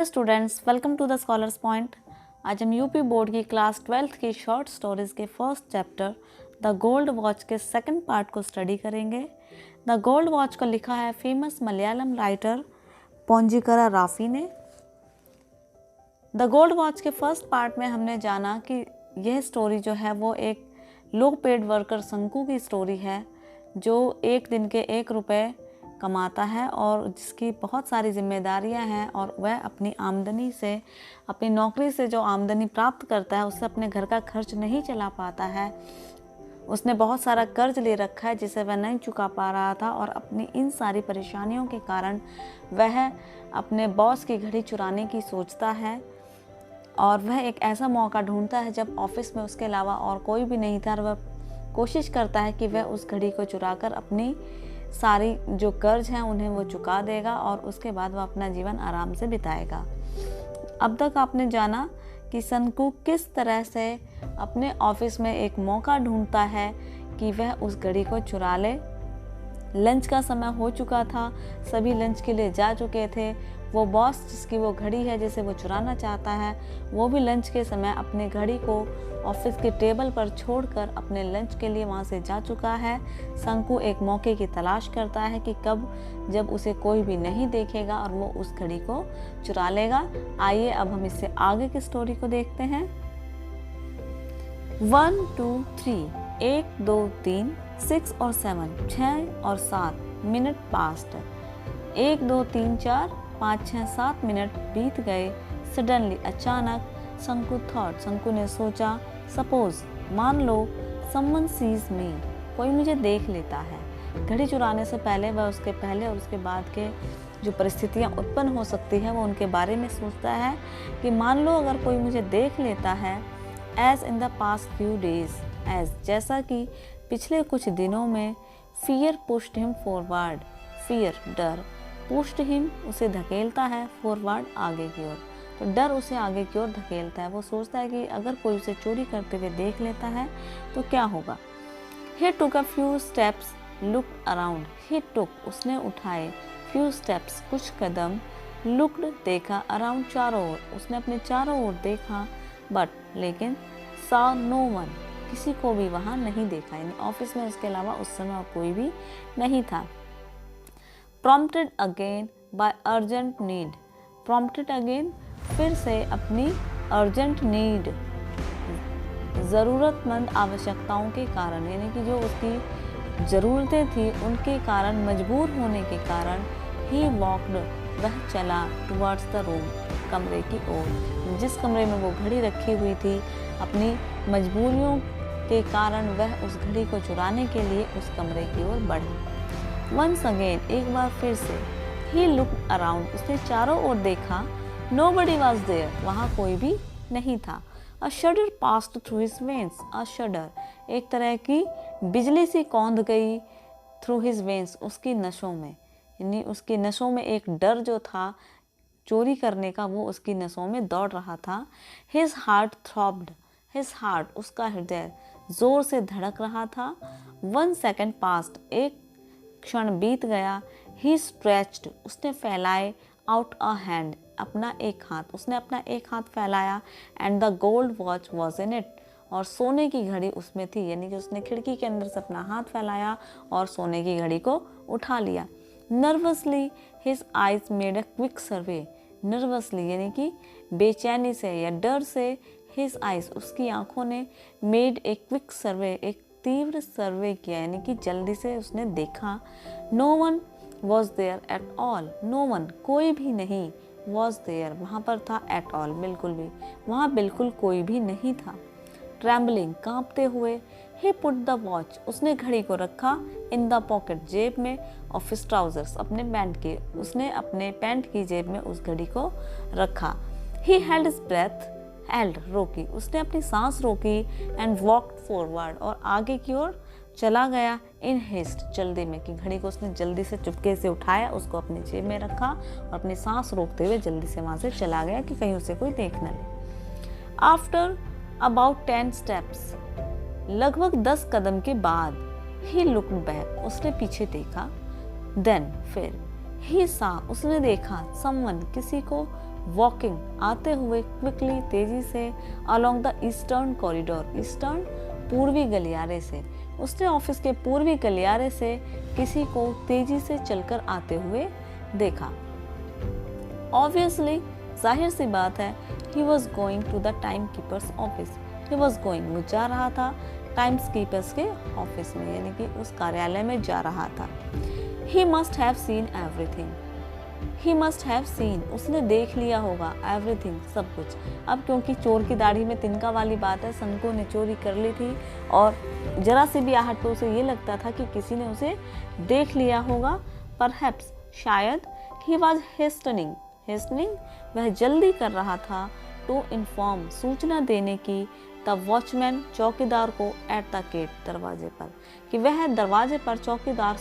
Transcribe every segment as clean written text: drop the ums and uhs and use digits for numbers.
Hello students, welcome to the scholars point. आज हम UP board की क्लास 12th की शॉर्ट स्टोरीज के first chapter the gold watch के सेकंड पार्ट को स्टडी करेंगे। द गोल्ड वॉच को लिखा है फेमस मलयालम राइटर पोंजिकरा राफी ने। द गोल्ड वॉच के फर्स्ट पार्ट में हमने जाना कि यह स्टोरी जो है वो एक लो पेड वर्कर संकू की स्टोरी है जो एक दिन के 1 रुपये कमाता है और जिसकी बहुत सारी जिम्मेदारियां हैं और वह अपनी आमदनी से, अपनी नौकरी से जो आमदनी प्राप्त करता है उससे अपने घर का खर्च नहीं चला पाता है। उसने बहुत सारा कर्ज ले रखा है जिसे वह नहीं चुका पा रहा था और अपनी इन सारी परेशानियों के कारण वह अपने बॉस की घड़ी चुराने की सोचता है और वह एक ऐसा मौका ढूंढता है जब ऑफिस में उसके अलावा और कोई भी नहीं था और वह कोशिश करता है कि वह उस घड़ी को चुराकर अपनी सारी जो कर्ज हैं उन्हें वो चुका देगा और उसके बाद वह अपना जीवन आराम से बिताएगा। अब तक आपने जाना कि संकू किस तरह से अपने ऑफिस में एक मौका ढूंढता है कि वह उस घड़ी को चुरा ले। लंच का समय हो चुका था, सभी लंच के लिए जा चुके थे। वो बॉस जिसकी वो घड़ी है जिसे वो चुराना चाहता है वो भी लंच के समय अपनी घड़ी को ऑफिस के टेबल पर छोड़कर अपने लंच के लिए वहाँ से जा चुका है। संकू एक मौके की तलाश करता है कि कब जब उसे कोई भी नहीं देखेगा और वो उस घड़ी को चुरा लेगा। आइए अब हम इससे आगे की स्टोरी को देखते हैं। 1 2 3 1 2 3 6 और 7 6 और 7 मिनट पास्ट। 1 2 3 4 5 6 7 मिनट बीत गए। सडनली अचानक संकू ने सोचा, सपोज मान लो समवन सीज मी, कोई मुझे देख लेता है। घड़ी चुराने से पहले वह उसके पहले और उसके बाद के जो परिस्थितियां उत्पन्न हो सकती है वो उनके बारे में सोचता है कि मान लो अगर कोई मुझे देख लेता है। As in the past few days, as जैसा कि पिछले कुछ दिनों में, fear pushed him forward, fear डर, पुश्ड हिम उसे धकेलता है, फॉरवर्ड आगे की ओर, तो डर उसे आगे की ओर धकेलता है। वो सोचता है कि अगर कोई उसे चोरी करते हुए देख लेता है तो क्या होगा। He took a few steps, looked around. He took उसने उठाए, few steps कुछ कदम, looked देखा, around चारों ओर, उसने अपने चारों ओर देखा, but लेकिन saw no one किसी को भी वहाँ नहीं देखा, यानी ऑफिस में उसके अलावा उस समय और कोई भी नहीं था। Prompted again by urgent need, prompted again फिर से अपनी अर्जेंट नीड, ज़रूरतमंद आवश्यकताओं के कारण, यानी कि जो उसकी ज़रूरतें थी उनके कारण, मजबूर होने के कारण, ही वॉक्ड वह चला, टुवर्ड्स द रूम कमरे की ओर, जिस कमरे में वो घड़ी रखी हुई थी। अपनी मजबूरियों के कारण वह उस घड़ी को चुराने के लिए उस कमरे की ओर बढ़ा। वंस अगेन एक बार फिर से, ही लुक्ड अराउंड उसने चारों ओर देखा, Nobody was there वहाँ कोई भी नहीं था। A shudder passed through his veins, a shudder एक तरह की बिजली सी कौंध गई, through his veins उसकी नसों में, यानी उसकी नसों में एक डर जो था चोरी करने का वो उसकी नसों में दौड़ रहा था। His heart throbbed, his heart उसका हृदय जोर से धड़क रहा था। 1 second passed एक क्षण बीत गया। He stretched उसने फैलाए, out a hand अपना एक हाथ, उसने अपना एक हाथ फैलाया, and the gold watch was in it और सोने की घड़ी उसमें थी, यानी कि उसने खिड़की के अंदर से अपना हाथ फैलाया और सोने की घड़ी को उठा लिया। Nervously his eyes made a quick survey, nervously यानी कि बेचैनी से या डर से, हिज आइज उसकी आंखों ने, मेड ए क्विक सर्वे एक तीव्र सर्वे किया, यानी कि जल्दी से उसने देखा। No one was there at all, no one कोई भी नहीं, वॉज देयर वहाँ पर था, एट ऑल बिल्कुल भी, वहाँ बिल्कुल कोई भी नहीं था। ट्रैम्बलिंग कांपते हुए, ही पुट द वॉच उसने घड़ी को रखा, इन द पॉकेट जेब में, ऑफ हिज ट्राउजर्स अपने पैंट के, उसने अपने पैंट की जेब में उस घड़ी को रखा। He held his breath, held रोकी उसने अपनी सांस रोकी, एंड वॉक्ड फॉरवर्ड और आगे की ओर चला गया, इन हेस्ट जल्दी में, कि घड़ी को उसने जल्दी से चुपके से उठाया, उसको अपनी जेब में रखा और अपनी सांस रोकते हुए जल्दी से वहाँ से चला गया कि कहीं उसे कोई देख न ले। आफ्टर अबाउट 10 स्टेप्स लगभग 10 कदम के बाद, ही लुक्ड बैक उसने पीछे देखा, देन फिर, ही सा उसने देखा, समवन किसी को, वॉकिंग आते हुए क्विकली तेजी से along the eastern corridor, eastern पूर्वी गलियारे से। उसने ऑफिस के पूर्वी गलियारे से किसी को तेजी से चलकर आते हुए देखा। ऑब्वियसली जाहिर सी बात है, he was going to the time keeper's office. He was going, वो जा रहा था टाइम्स कीपर्स के ऑफिस में, यानी कि उस कार्यालय में जा रहा था। He must have seen everything, he must have seen, उसने देख लिया होगा, एवरीथिंग, सब कुछ। अब क्योंकि चोर की दाढ़ी में तिनका वाली बात है, संकू ने चोरी कर ली थी और जरा सी भी आहट पे उसे ये लगता था कि किसी ने उसे देख लिया होगा। परहैप्स, शायद, ही वॉज हेस्टनिंग, हेस्टनिंग, वह जल्दी कर रहा था, टू इन्फॉर्म, सूचना देने की, तब वॉचमैन, चौकीदार को, एट द गेट, दरवाजे पर, कि वह दरवाजे पर चौकीदार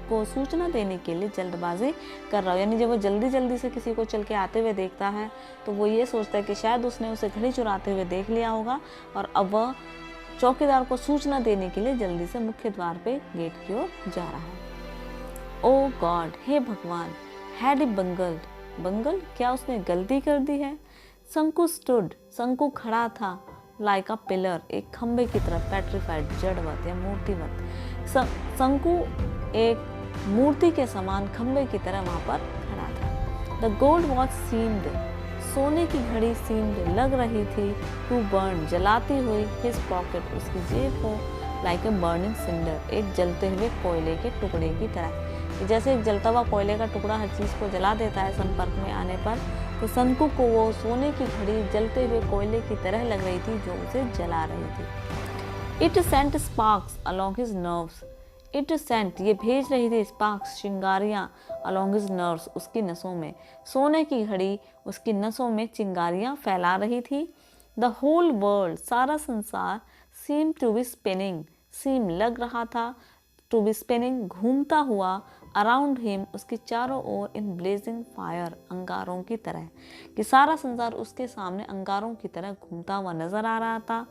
को सूचना देने के लिए जल्दबाजी कर रहा हो। यानी जब वो जल्दी जल्दी से किसी को चल के आते हुए देखता है तो वो ये सोचता है कि शायद उसने उसे घड़ी चुराते हुए देख लिया होगा और अब वह चौकीदार को सूचना देने के लिए जल्दी से मुख्य द्वार पे गेट की ओर जा रहा है। ओ गॉड, हे भगवान, हैड ही बंगल्ड, बंगल, क्या उसने गलती कर दी है? संकु स्टूड, संकु खड़ा था, लाइक अ पिलर, एक खंबे की तरफ, पेट्रिफाइड, जड़वत या मूर्तिवत। संकु एक मूर्ति के समान खंबे की तरह वहां पर खड़ा था। द गोल्ड वॉच सीम्ड, सोने की घड़ी सीम्ड, लग रही थी, टू बर्न, जलाती हुई, हिज पॉकेट, उसकी जेब को, लाइक ए बर्निंग सिंडर, एक जलते हुए कोयले के टुकड़े की तरह। जैसे एक जलता हुआ कोयले का टुकड़ा हर चीज़ को जला देता है संपर्क में आने पर, तो संकु को वो सोने की घड़ी जलते हुए कोयले की तरह लग रही थी जो उसे जला रही थी। It sent sparks along his nerves, it sent, ये भेज रही थी, स्पार्क्स, चिंगारियाँ, अलॉन्ग हिज नर्व्स, उसकी नसों में। सोने की घड़ी उसकी नसों में चिंगारियाँ फैला रही थी। द होल वर्ल्ड, सारा संसार, सीम टू बी स्पिनिंग, सीम, लग रहा था, टू बी स्पिनिंग, घूमता हुआ, अराउंड हिम, उसके चारों ओर, इन ब्लेजिंग फायर, अंगारों की तरह, कि सारा संसार उसके सामने अंगारों की तरह घूमता हुआ नजर आ रहा था।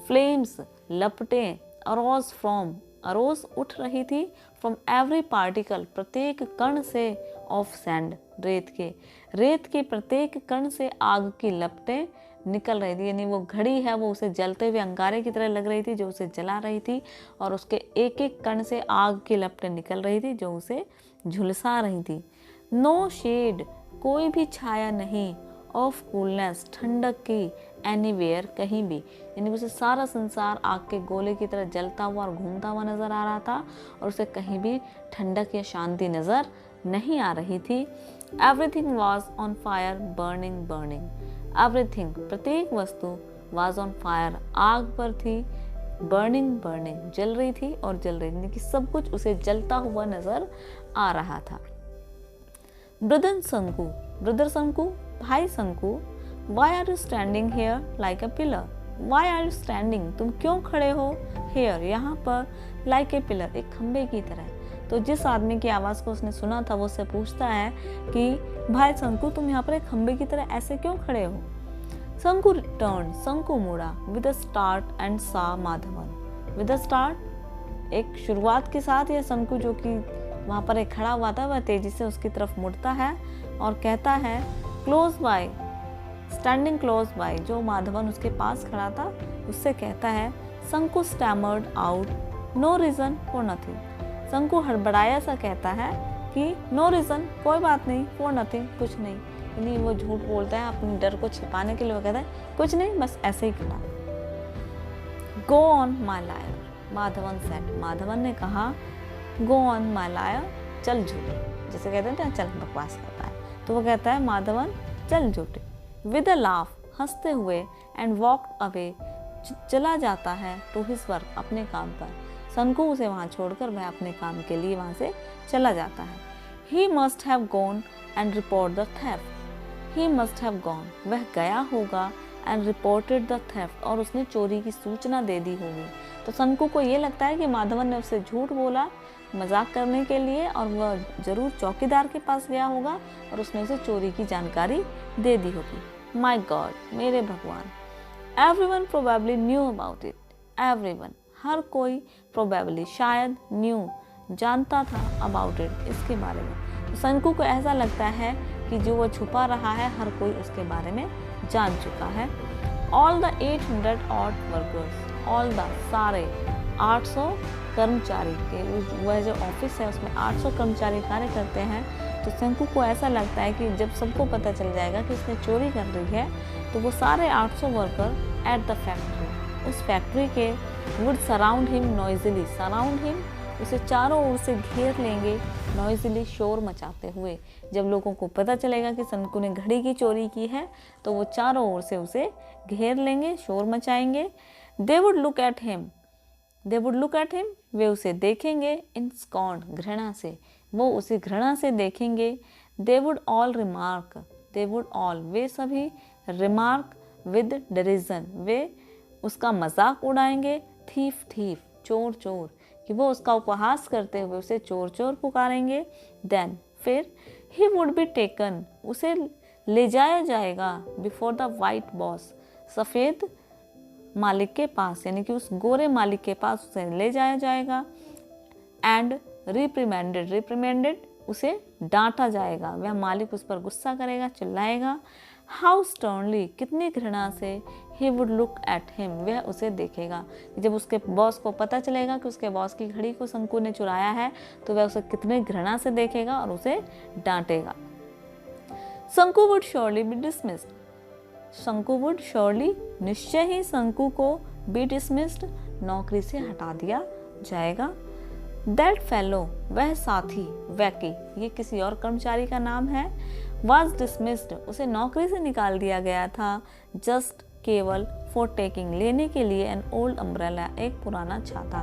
फ्लेम्स, लपटें, अरोज फ्रॉम, अरोज, उठ रही थी, फ्रॉम एवरी पार्टिकल, प्रत्येक कण से, ऑफ सैंड, रेत के प्रत्येक कण से आग की लपटें निकल रही थी। यानी वो घड़ी है वो उसे जलते हुए अंगारे की तरह लग रही थी जो उसे जला रही थी, और उसके एक एक कण से आग की लपटें निकल रही थी जो उसे झुलसा रही थी। नो शेड, कोई भी छाया नहीं, ऑफ कूलनेस, ठंडक की, एनीवेयर, कहीं भी। यानी उसे सारा संसार आग के गोले की तरह जलता हुआ और घूमता हुआ नजर आ रहा था और उसे कहीं भी ठंडक या शांति नजर नहीं आ रही थी। Everything was on fire, burning, burning, everything, प्रत्येक वस्तु, वाज ऑन फायर, आग पर थी, बर्निंग, बर्निंग, जल रही थी और जल रही थी, कि सब कुछ उसे जलता हुआ नजर आ रहा था। ब्रदर संकु, ब्रदर संकु, भाई Sanku, why are you standing here like a pillar, why are you standing, तुम क्यों खड़े हो, हेयर, यहाँ पर, लाइक ए पिलर, एक खंबे की तरह। तो जिस आदमी की आवाज़ को उसने सुना था वो उससे पूछता है कि भाई संकु, तुम यहाँ पर एक खंबे की तरह ऐसे क्यों खड़े हो? संकु रिटर्न, संकु मुड़ा, विद अ स्टार्ट एंड सा माधवन, विद अ स्टार्ट, एक शुरुआत के साथ, यह संकु जो कि वहाँ पर एक खड़ा हुआ था वह तेजी से उसकी तरफ मुड़ता है और कहता है, close by, standing close by, जो माधवन उसके पास खड़ा था उससे कहता है, Sanku stammered out, no reason for nothing, Sanku हड़बड़ाया सा कहता है कि नो रीजन, कोई बात नहीं, फॉर नथिंग, कुछ नहीं। यानी वो झूठ बोलता है अपने डर को छिपाने के लिए, वो कहता है कुछ नहीं, बस ऐसे ही खड़ा। Go on my liar, Madhavan said, Madhavan ने कहा, गो ऑन माय लायर, चल झूठे, जैसे कहते हैं ना चल बकवास करता है, तो वो कहता है माधवन चल झूठे। विद अ लाफ, हंसते हुए, एंड वॉक अवे, चला जाता है, टू हिज वर्क, अपने काम पर। संकु उसे वहाँ छोड़कर वह अपने काम के लिए वहाँ से चला जाता है। He must have gone and report the theft, he must have gone, वह गया होगा, एंड रिपोर्टेड द थेफ्ट, और उसने चोरी की सूचना दे दी होगी। तो संकु को ये लगता है कि माधवन ने उससे झूठ बोला मजाक करने के लिए और वह जरूर चौकीदार के पास गया होगा और उसने उसे चोरी की जानकारी दे दी होगी। माय गॉड, मेरे भगवान। Everyone probably knew about it, everyone, हर कोई, प्रोबेबली, शायद, न्यू, जानता था, अबाउट इट, इसके बारे में। तो संकु को ऐसा लगता है कि कि जो वो छुपा रहा है हर कोई उसके बारे में जान चुका है। All the 800 odd workers, all the सारे 800 कर्मचारी के, वह जो ऑफिस है उसमें 800 कर्मचारी कार्य करते हैं। तो शंकु को ऐसा लगता है कि जब सबको पता चल जाएगा कि उसने चोरी कर रही है तो वो सारे 800 वर्कर एट द फैक्ट्री, उस फैक्ट्री के would surround him Noisli, surround him उसे चारों ओर से घेर लेंगे, नॉइजली शोर मचाते हुए। जब लोगों को पता चलेगा कि शंकु ने घड़ी की चोरी की है तो वो चारों ओर से उसे घेर लेंगे, शोर मचाएंगे। They would look at him, they would look at him, वे उसे देखेंगे, इन स्कॉन्ड, घृणा से, वो उसे घृणा से देखेंगे। They would all remark, they would all, वे सभी, रिमार्क विद डरिजन, वे उसका मजाक उड़ाएंगे। थीफ थीफ, चोर चोर, कि वो उसका उपहास करते हुए उसे चोर चोर पुकारेंगे। देन, फिर, ही वुड बी टेकन, उसे ले जाया जाएगा, बिफोर द वाइट बॉस, सफ़ेद मालिक के पास, यानी कि उस गोरे मालिक के पास उसे ले जाया जाएगा। एंड रिप्रिमेंडेड, रिप्रिमेंडेड, उसे डांटा जाएगा, वह मालिक उस पर गुस्सा करेगा, चिल्लाएगा। हाउ स्टर्नली, कितनी घृणा से, he would look at him, वह उसे देखेगा। जब उसके बॉस को पता चलेगा कि उसके बॉस की घड़ी को शंकु ने चुराया है तो वह उसे कितनी घृणा से देखेगा और उसे डांटेगा। शंकु वुड श्योरली बी डिसमिस्ड, शंकु वुड श्योरली, निश्चय ही शंकु को बी डिसमिस्ड, नौकरी से हटा दिया जाएगा। दैट फेलो, वह साथी, वैकी, ये किसी और कर्मचारी का नाम है, वॉज डिसमिस्ड, उसे नौकरी से निकाल दिया गया था, जस्ट, केवल, फॉर टेकिंग, लेने के लिए, एन ओल्ड अम्ब्रेला, एक पुराना छाता।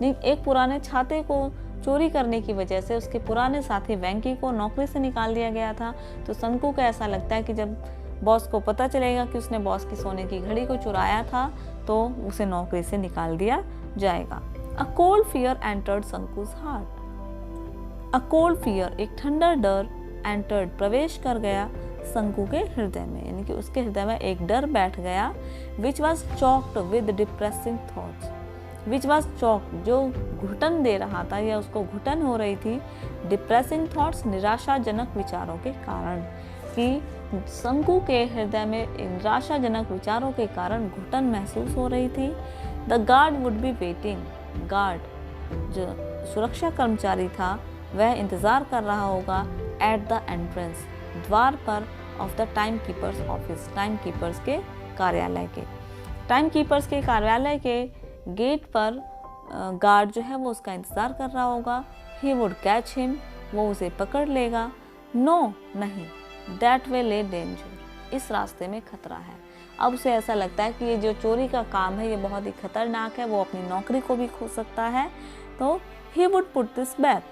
एक पुराने छाते को चोरी करने की वजह से उसके पुराने साथी वैंकी को नौकरी से निकाल दिया गया था। तो शंकु को ऐसा लगता है कि जब बॉस को पता चलेगा कि उसने बॉस की सोने की घड़ी को चुराया था तो उसे नौकरी से निकाल दिया जाएगा। A cold fear entered Shanku's heart. A cold fear, एक ठंडा डर, entered, प्रवेश कर गया शंकु के हृदय में, यानी कि उसके हृदय में एक डर बैठ गया। Which was choked with depressing thoughts. Which was choked, जो घुटन दे रहा था या उसको घुटन हो रही थी, depressing thoughts, निराशाजनक विचारों के कारण, कि शंकु के हृदय में निराशाजनक विचारों के कारण घुटन महसूस हो रही थी। The guard would be waiting. Guard, जो सुरक्षा कर्मचारी था, वह इंतज़ार कर रहा होगा एट द एंट्रेंस, द्वार पर, of the time keeper's office, time keepers के कार्यालय के, टाइम कीपर्स के कार्यालय के गेट पर गार्ड जो है वो उसका इंतज़ार कर रहा होगा। ही वुड कैच हिम, वो उसे पकड़ लेगा। नो, नहीं, दैट वे ले डेंजर, इस रास्ते में खतरा है। अब उसे ऐसा लगता है कि ये जो चोरी का काम है ये बहुत ही खतरनाक है, वो अपनी नौकरी को भी खो सकता है। तो he would put this back,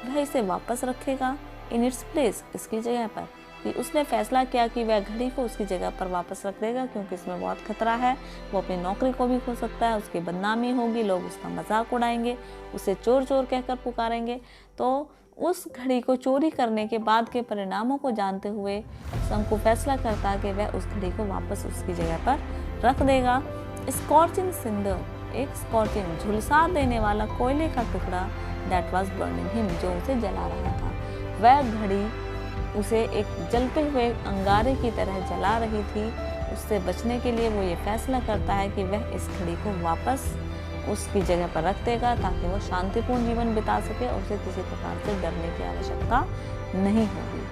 वह इसे वापस रखेगा, इन इट्स प्लेस, इसकी जगह पर। कि उसने फैसला किया कि वह घड़ी को उसकी जगह पर वापस रख देगा क्योंकि इसमें बहुत खतरा है, वो अपनी नौकरी को भी खो सकता है, उसकी बदनामी होगी, लोग उसका मजाक उड़ाएंगे, उसे चोर चोर कहकर पुकारेंगे। तो उस घड़ी को चोरी करने के बाद के परिणामों को जानते हुए शंकु फैसला करता है कि वह उस घड़ी को वापस उसकी जगह पर रख देगा। स्कॉर्चिंग सिंडर, एक स्कॉर्चिंग, झुलसा देने वाला कोयले का टुकड़ा, दैट वाज बर्निंग हिम, जो उसे जला रहा था, वह घड़ी उसे एक जलते हुए अंगारे की तरह जला रही थी। उससे बचने के लिए वो ये फैसला करता है कि वह इस घड़ी को वापस उसकी जगह पर रख देगा ताकि वो शांतिपूर्ण जीवन बिता सके और उसे किसी प्रकार से डरने की आवश्यकता नहीं होगी।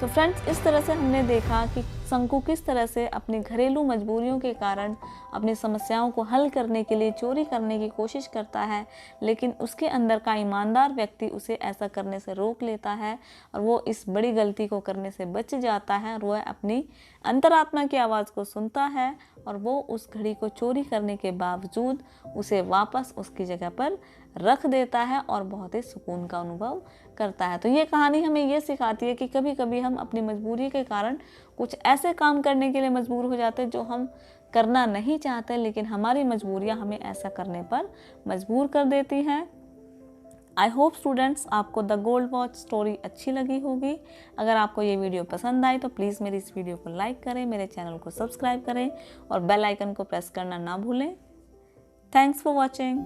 तो फ्रेंड्स, इस तरह से हमने देखा कि शंकु किस तरह से अपनी घरेलू मजबूरियों के कारण अपनी समस्याओं को हल करने के लिए चोरी करने की कोशिश करता है, लेकिन उसके अंदर का ईमानदार व्यक्ति उसे ऐसा करने से रोक लेता है और वो इस बड़ी गलती को करने से बच जाता है और वह अपनी अंतरात्मा की आवाज़ को सुनता है और वो उस घड़ी को चोरी करने के बावजूद उसे वापस उसकी जगह पर रख देता है और बहुत ही सुकून का अनुभव करता है। तो ये कहानी हमें ये सिखाती है कि कभी कभी हम अपनी मजबूरी के कारण कुछ ऐसे काम करने के लिए मजबूर हो जाते हैं जो हम करना नहीं चाहते, लेकिन हमारी मजबूरियां हमें ऐसा करने पर मजबूर कर देती हैं। आई होप स्टूडेंट्स आपको द गोल्ड वॉच स्टोरी अच्छी लगी होगी। अगर आपको ये वीडियो पसंद आई तो प्लीज़ मेरी इस वीडियो को लाइक करें, मेरे चैनल को सब्सक्राइब करें और बेल आइकन को प्रेस करना ना भूलें। Thanks for watching.